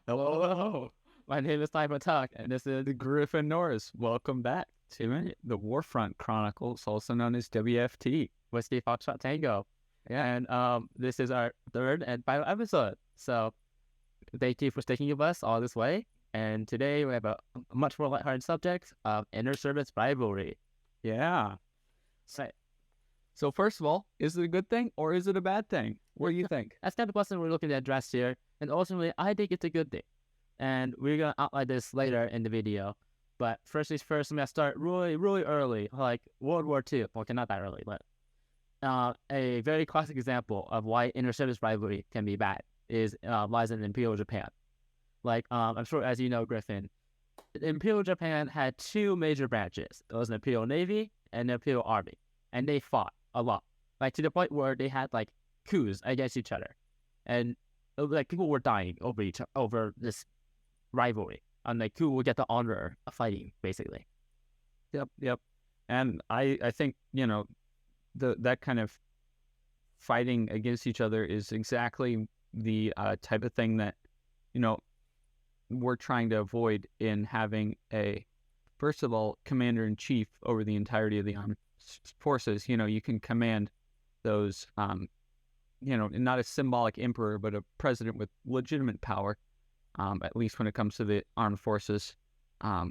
Hello. My name is Simon Tuck, and this is Griffin Norris. Welcome back to the WarFronT Chronicles, also known as WFT, Whiskey Foxtrot Tango. And this is our third and final episode. So thank you for sticking with us all this way. And today we have a much more lighthearted subject of inter-service rivalry. Yeah. So first of all, is it a good thing or is it a bad thing? What do you think? That's kind of the question we're looking to address here. And ultimately, I think it's a good thing. And we're going to outline this later in the video. But first things first, I'm going to start really, really early, like World War II. Okay, not that early, but a very classic example of why inter-service rivalry can be bad lies in Imperial Japan. Like, I'm sure, as you know, Griffin, Imperial Japan had two major branches. It was an Imperial Navy and an Imperial Army. And they fought a lot. Like, to the point where they had, like, coups against each other. And like people were dying over this rivalry, and like who would get the honor of fighting, basically. Yep. And I think that kind of fighting against each other is exactly the type of thing that we're trying to avoid in having a, first of all, commander-in-chief over the entirety of the armed forces. You can command those. Not a symbolic emperor, but a president with legitimate power, at least when it comes to the armed forces. I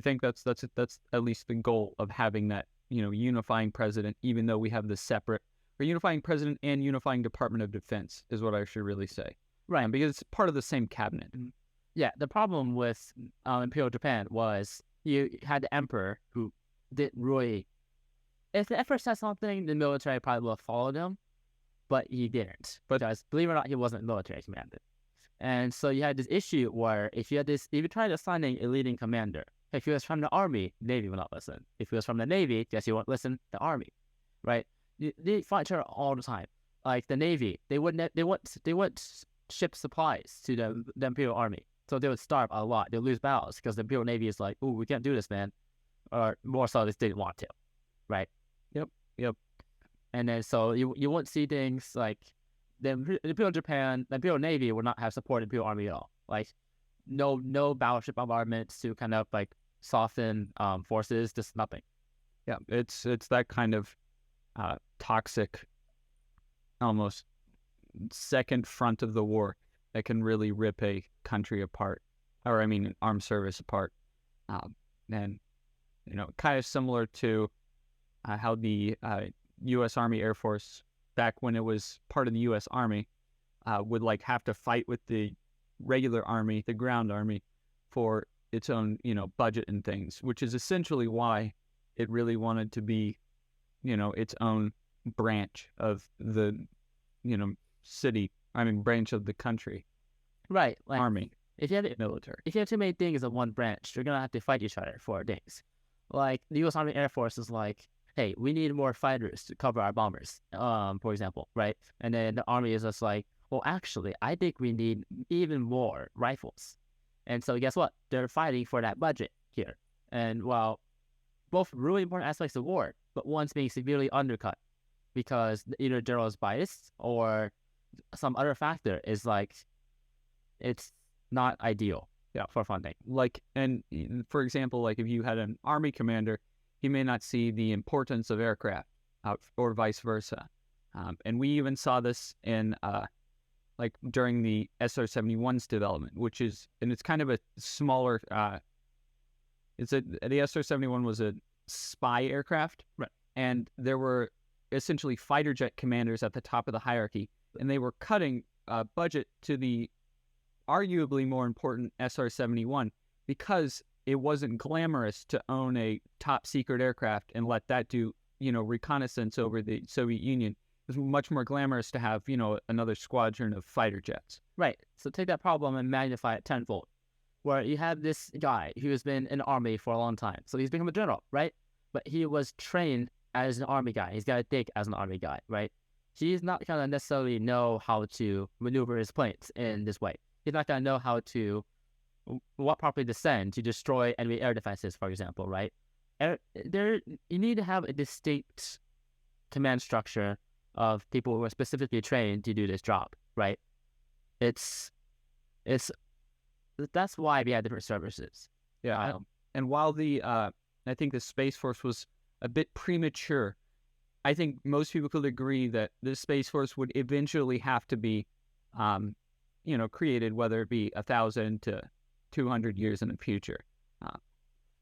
think that's at least the goal of having that, unifying president, even though we have the separate, or unifying president and unifying Department of Defense is what I should really say. Right. Because it's part of the same cabinet. Yeah, the problem with Imperial Japan was you had the emperor who didn't really, if the emperor said something, the military probably will have followed him. But he didn't, because believe it or not, he wasn't military commanded. And so you had this issue where if you tried assigning a leading commander, if he was from the Army, Navy would not listen. If he was from the Navy, guess he won't listen, the Army, right? They fight each other all the time. Like the Navy, they wouldn't ship supplies to the Imperial Army. So they would starve a lot. They'd lose battles because the Imperial Navy is like, oh, we can't do this, man. Or more so, they didn't want to, right? Yep. And then so you won't see things like the Imperial Japan, the Imperial Navy would not have supported the Imperial Army at all. Like no battleship bombardments to kind of like soften forces, just nothing. Yeah, it's that kind of toxic, almost second front of the war that can really rip a country apart, or an armed service apart. And kind of similar to how the U.S. Army Air Force, back when it was part of the U.S. Army, would like have to fight with the regular army, the ground army, for its own, budget and things, which is essentially why it really wanted to be, its own branch of the, branch of the country, Right. Like army, if you have military. if you have too many things in one branch, you're gonna have to fight each other for things. Like the U.S. Army Air Force is like, hey, we need more fighters to cover our bombers, for example, right? And then the Army is just like, well, actually, I think we need even more rifles. And so guess what? They're fighting for that budget here. And while both really important aspects of war, but one's being severely undercut because either the general is biased or some other factor is like, it's not ideal for funding. For example, like if you had an army commander, he may not see the importance of aircraft or vice versa. And we even saw this in during the SR-71's development, it's kind of a smaller, the SR-71 was a spy aircraft. Right. And there were essentially fighter jet commanders at the top of the hierarchy, and they were cutting budget to the arguably more important SR-71 because it wasn't glamorous to own a top secret aircraft and let that do, reconnaissance over the Soviet Union. It was much more glamorous to have, another squadron of fighter jets. Right. So take that problem and magnify it tenfold, where you have this guy who has been in the army for a long time. So he's become a general, right? But he was trained as an army guy. He's got to think as an army guy, right? He's not going to necessarily know how to maneuver his planes in this way. He's not going to know how to what properly descend to destroy enemy air defenses, for example, right? You need to have a distinct command structure of people who are specifically trained to do this job, right? That's why we have different services. Yeah, and while I think the Space Force was a bit premature, I think most people could agree that the Space Force would eventually have to be, created, whether it be 1,000 to 200 years in the future.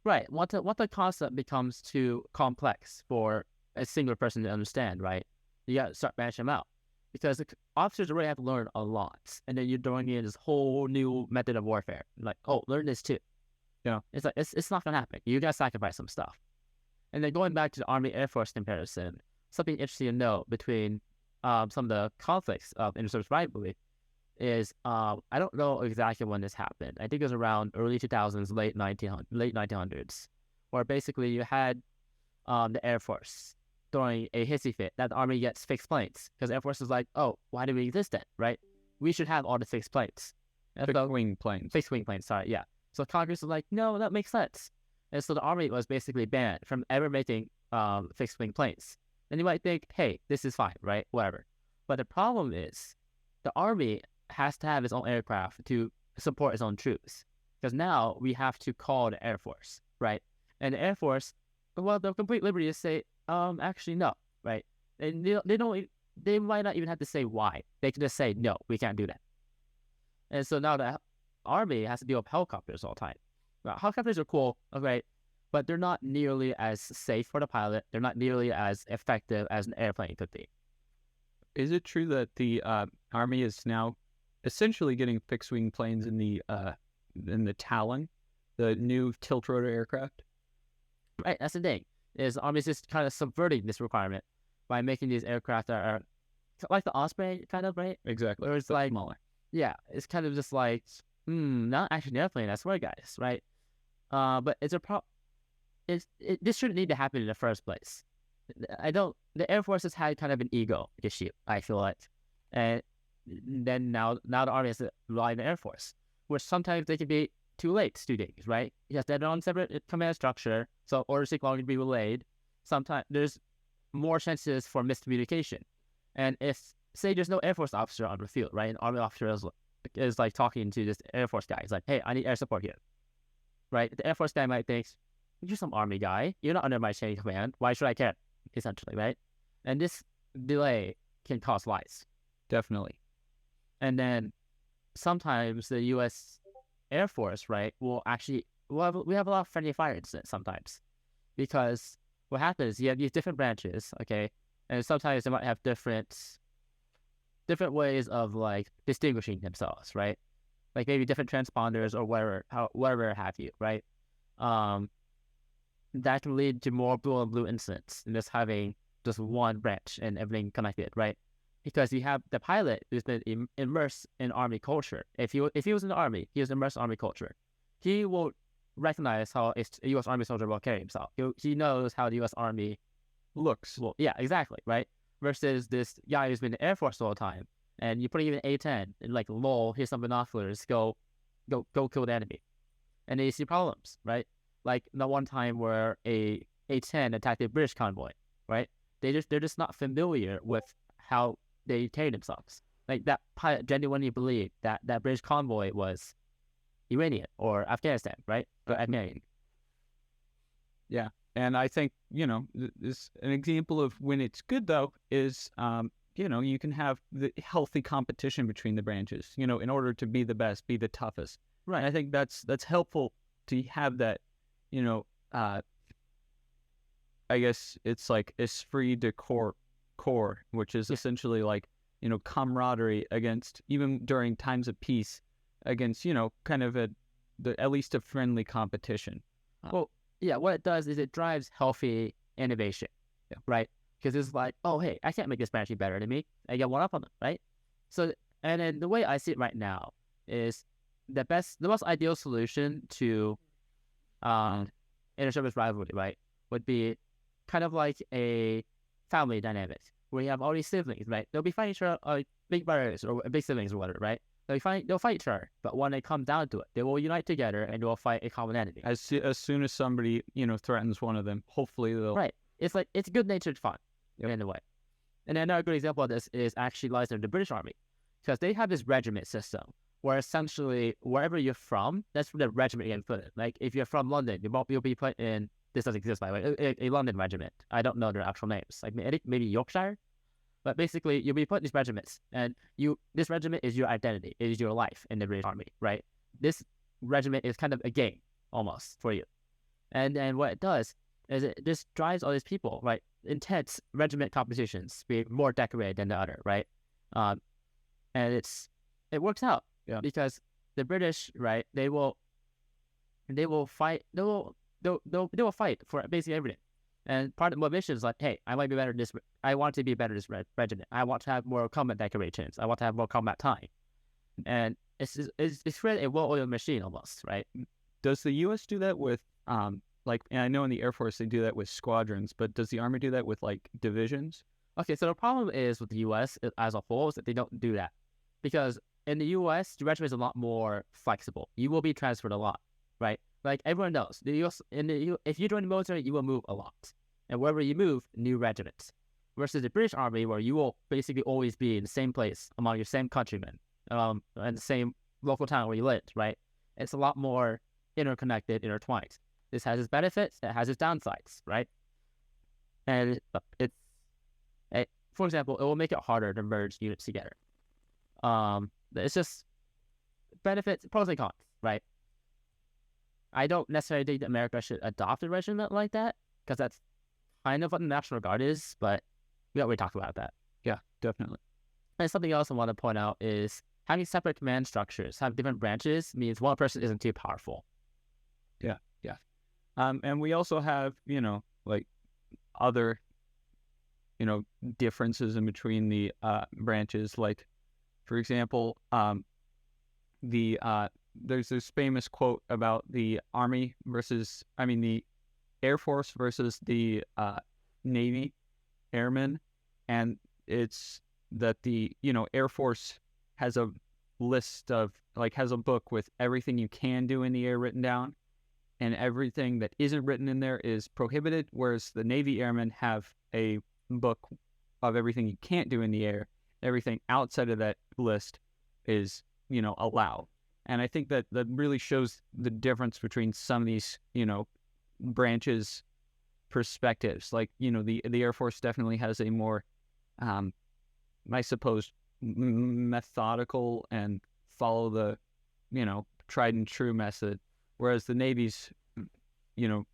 Right. Once the concept becomes too complex for a single person to understand, right? You got to start bashing them out because the officers already have to learn a lot, and then you're throwing in this whole new method of warfare. Like, oh, learn this too. It's like it's not gonna happen. You gotta sacrifice some stuff. And then going back to the Army Air Force comparison, something interesting to note between some of the conflicts of inter-service rivalry is I don't know exactly when this happened. I think it was around early 2000s, late 1900s, where basically you had the Air Force throwing a hissy fit that the Army gets fixed planes because the Air Force is like, oh, why do we exist then, right? We should have all the fixed planes. Fixed wing planes, sorry, yeah. So Congress is like, no, that makes sense. And so the Army was basically banned from ever making fixed wing planes. And you might think, hey, this is fine, right? Whatever. But the problem is the Army has to have its own aircraft to support its own troops. Because now we have to call the Air Force, right? And the Air Force, well, the complete liberty to say, actually, no, right? And they might not even have to say why. They can just say, no, we can't do that. And so now the Army has to deal with helicopters all the time. Now, helicopters are cool, okay, but they're not nearly as safe for the pilot. They're not nearly as effective as an airplane could be. Is it true that the Army is now essentially getting fixed-wing planes in the Talon, the new tilt-rotor aircraft? Right, that's the thing. Is the Army is just kind of subverting this requirement by making these aircraft that are like the Osprey, kind of, right? Exactly. Where it's but like smaller. Yeah, it's kind of just like, not actually an airplane, I swear, guys, right? But it's this shouldn't need to happen in the first place. The Air Force has had kind of an ego issue, I feel like. And then now the Army has to rely on the Air Force, which sometimes they can be too late to do things, right? You have to have their own separate command structure, so orders take longer to be relayed. Sometimes there's more chances for miscommunication. And if, say, there's no Air Force officer on the field, right? An Army officer is like talking to this Air Force guy. He's like, hey, I need air support here, right? The Air Force guy might think, you're some Army guy. You're not under my chain of command. Why should I care? Essentially, right? And this delay can cause lives. Definitely. And then sometimes the U.S. Air Force, right, we have a lot of friendly fire incidents sometimes. Because what happens, you have these different branches, okay? And sometimes they might have different ways of like distinguishing themselves, right? like maybe different transponders or whatever have you, right? Um, that can lead to more blue on blue incidents than just having just one branch and everything connected, right? Because you have the pilot who's been immersed in Army culture. If he was in the Army, he was immersed in Army culture. He will recognize how a U.S. Army soldier will carry himself. He knows how the U.S. Army looks. well, yeah, exactly, right? Versus this guy who's been in the Air Force all the time, and you put him in A-10, and like, lol, here's some binoculars, go kill the enemy. And then you see problems, right? Like the one time where a A-10 attacked a British convoy, right? They're just not familiar with how they carry themselves. Like that pilot genuinely believed that that British convoy was Iranian or Afghanistan, right? But American. Yeah. And I think, this an example of when it's good, though, is, you can have the healthy competition between the branches, in order to be the best, be the toughest. Right. And I think that's helpful to have that, I guess it's like esprit de corps, which is essentially like, camaraderie against, even during times of peace, against, kind of at least a friendly competition. Well, yeah, what it does is it drives healthy innovation, right? Because it's like, oh, hey, I can't make this branch better than me. I get one up on them, right? So, and then the way I see it right now is the most ideal solution to inter-service rivalry, right, would be kind of like a family dynamic where you have all these siblings, right? They'll be fighting each other, big brothers or big siblings or whatever, right? They'll fight each other, but when it comes down to it, they will unite together and they will fight a common enemy. As soon as somebody, threatens one of them, hopefully they'll... Right. It's like, it's good-natured fun in a way. And another good example of this is actually lies in the British Army, because they have this regiment system where essentially wherever you're from, that's where the regiment you can put in. Like if you're from London, you'll be put in, this doesn't exist by the way, a London regiment. I don't know their actual names. Like maybe Yorkshire. But basically, you'll be put in these regiments, and this regiment is your identity. It is your life in the British Army, right? This regiment is kind of a game, almost, for you. And what it does is it just drives all these people, right? Intense regiment competitions, be more decorated than the other, right? And it works out, because the British, right? They will fight. They will fight for basically everything. And part of the motivation is like, hey, I might be better at this. I want to be better at this regiment. I want to have more combat decorations. I want to have more combat time. And it's really a well-oiled machine almost, right? Does the U.S. do that with, and I know in the Air Force they do that with squadrons, but does the Army do that with, like, divisions? Okay, so the problem is with the U.S. as a whole is that they don't do that. Because in the U.S., the regiment is a lot more flexible. You will be transferred a lot, right? Like everyone knows, the U.S. If you join the military, you will move a lot, and wherever you move, new regiments. Versus the British Army, where you will basically always be in the same place among your same countrymen, and the same local town where you live, right? It's a lot more interconnected, intertwined. This has its benefits, it has its downsides, right? And for example, it will make it harder to merge units together. It's just benefits, pros and cons, right? I don't necessarily think that America should adopt a regiment like that, because that's kind of what the National Guard is, but we already talked about that. Yeah, definitely. And something else I want to point out is having separate command structures, have different branches, means one person isn't too powerful. Yeah. And we also have, like other, differences in between the branches. Like, for example, there's this famous quote about the Air Force versus the Navy airmen, and it's that the Air Force has a list of has a book with everything you can do in the air written down, and everything that isn't written in there is prohibited, whereas the Navy airmen have a book of everything you can't do in the air. Everything outside of that list is allowed. And I think that really shows the difference between some of these, branches' perspectives. Like, the Air Force definitely has a more, I suppose, methodical and follow the, tried and true method. Whereas the Navy's,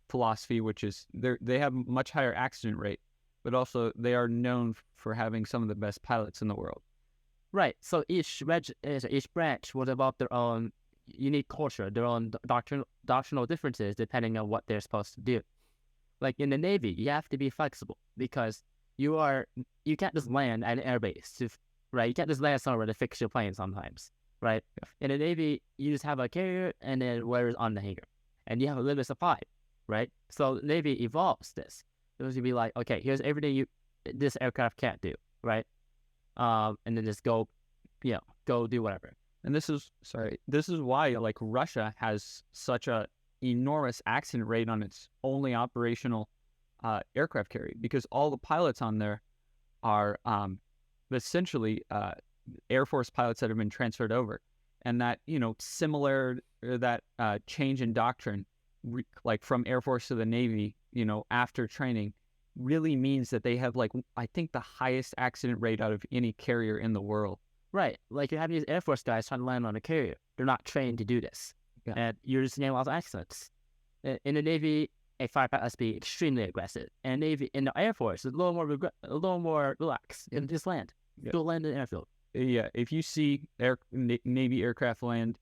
philosophy, which is they have a much higher accident rate, but also they are known for having some of the best pilots in the world. Right. So each branch will develop their own unique culture, their own doctrinal differences depending on what they're supposed to do. Like in the Navy, you have to be flexible because you can't just land at an airbase, right? You can't just land somewhere to fix your plane sometimes, right? In the Navy, you just have a carrier and then whatever's on the hangar, and you have a limited supply, right? So the Navy evolves this. It was to be like, okay, here's everything this aircraft can't do, right? And then just go do whatever. And this is why like Russia has such a enormous accident rate on its only operational aircraft carrier, because all the pilots on there are essentially Air Force pilots that have been transferred over, and that change in doctrine, like from Air Force to the Navy, after training, really means that they have like I think the highest accident rate out of any carrier in the world. Right, like you're having these Air Force guys trying to land on a carrier. They're not trained to do this, and you're just getting lots of accidents. In the Navy, a firefighter has to be extremely aggressive, and in the Air Force, it's a little more relaxed. And just land, go land in the airfield. Yeah, if you see Navy aircraft land,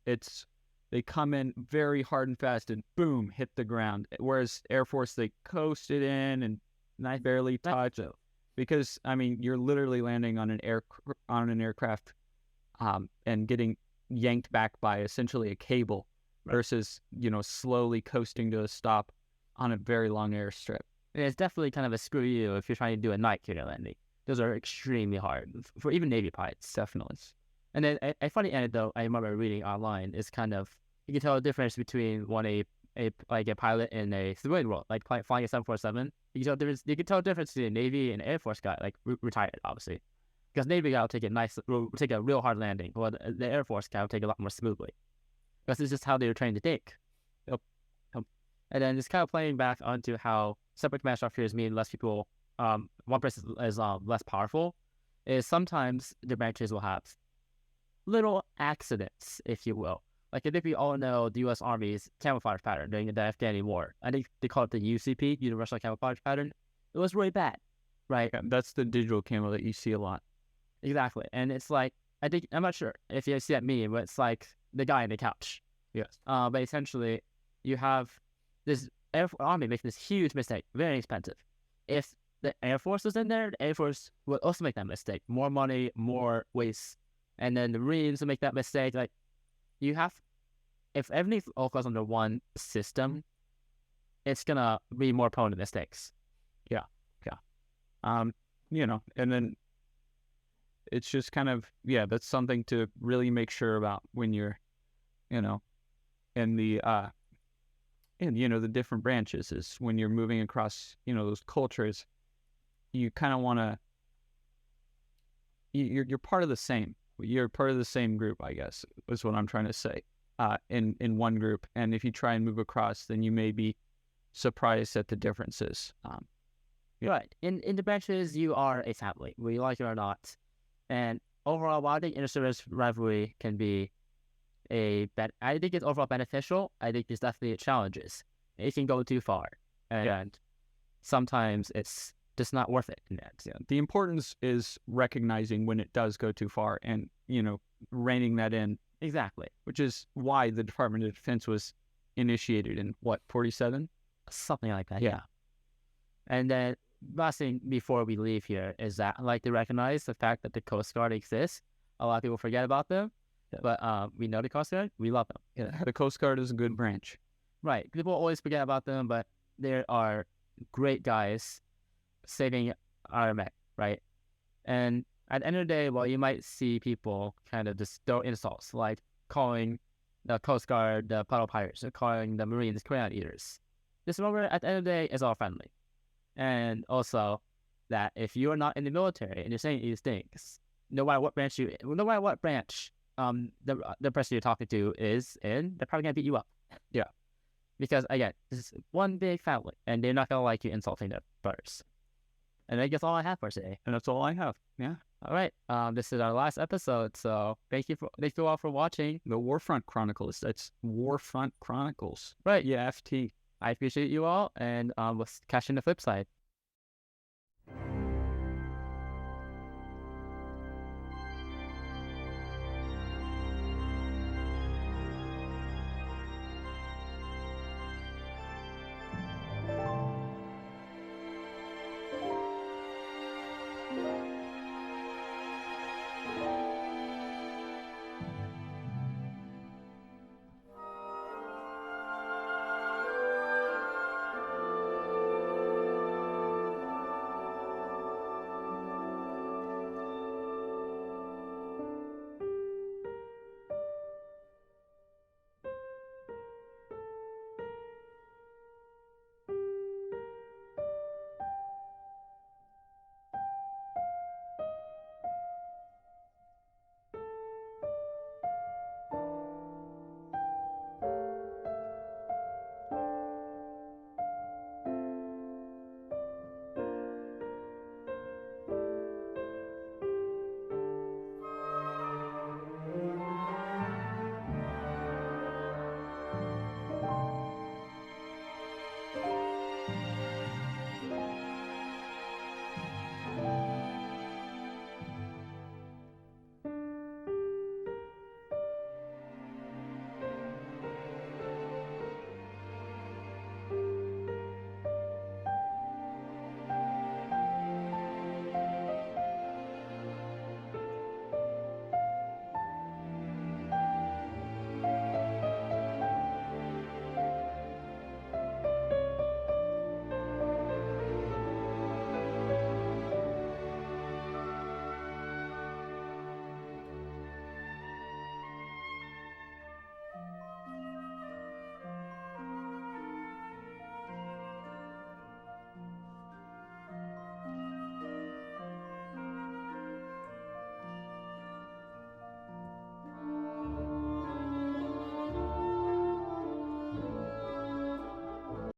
they come in very hard and fast, and boom, hit the ground. Whereas Air Force, they coast it in and barely touch it. Because I mean, you're literally landing on an aircraft, and getting yanked back by essentially a cable, versus slowly coasting to a stop on a very long airstrip. And it's definitely kind of a screw you if you're trying to do a night carrier landing. Those are extremely hard for even Navy pilots. Definitely. And then a funny anecdote I remember reading online is kind of, you can tell the difference between a pilot in a civilian world, like flying a 747. You can tell the difference between a Navy and Air Force guy, like retired, obviously. Because Navy guy will take a real hard landing, while the Air Force guy will take it a lot more smoothly. Because it's just how they were trained to think. And then it's kind of playing back onto how separate command structures mean less people, one person is less powerful, is sometimes the branches will have little accidents, if you will. Like I think we all know the U.S. Army's camouflage pattern during the Afghan War. I think they call it the UCP, Universal Camouflage Pattern. It was really bad, right? Yeah, that's the digital camo that you see a lot. Exactly. And it's like, I'm not sure if you see that meme, but it's like the guy on the couch. Yes. But essentially, you have this Army making this huge mistake, very expensive. If the Air Force was in there, the Air Force would also make that mistake. More money, more waste. And then the Marines will make that mistake. Like, if everything all goes under one system, it's going to be more prone to mistakes. Yeah. And then it's just kind of, that's something to really make sure about when you're, in the different branches, is when you're moving across, those cultures, you kind of want to, you're part of the same. You're part of the same group, I guess, is what I'm trying to say, in one group. And if you try and move across, then you may be surprised at the differences. Right. In the branches, you are a family, whether you like it or not. And overall, while I think inter-service rivalry can be I think it's overall beneficial, I think there's definitely challenges. It can go too far. And sometimes it's just not worth it in that. Yeah. The importance is recognizing when it does go too far and, reining that in. Exactly. Which is why the Department of Defense was initiated in, 47? Something like that, yeah. And then, last thing before we leave here is that I'd like to recognize the fact that the Coast Guard exists. A lot of people forget about them, but we know the Coast Guard. We love them. Yeah, the Coast Guard is a good branch. Right. People always forget about them, but there are great guys saving our men, right? And at the end of the day, you might see people kind of just throw insults, like calling the Coast Guard the puddle pirates, or calling the Marines crayon eaters. Just remember, at the end of the day, it's all friendly. And also that if you're not in the military and you're saying these things, no matter what branch the person you're talking to is in, they're probably gonna beat you up. Yeah. Because again, this is one big family, and they're not gonna like you insulting their brothers. And I guess all I have for today. And that's all I have. Yeah. All right. This is our last episode, so thank you all for watching the WarFronT Chronicles. That's WarFronT Chronicles. Right. Yeah, FT. I appreciate you all, and we'll catch you on the flip side.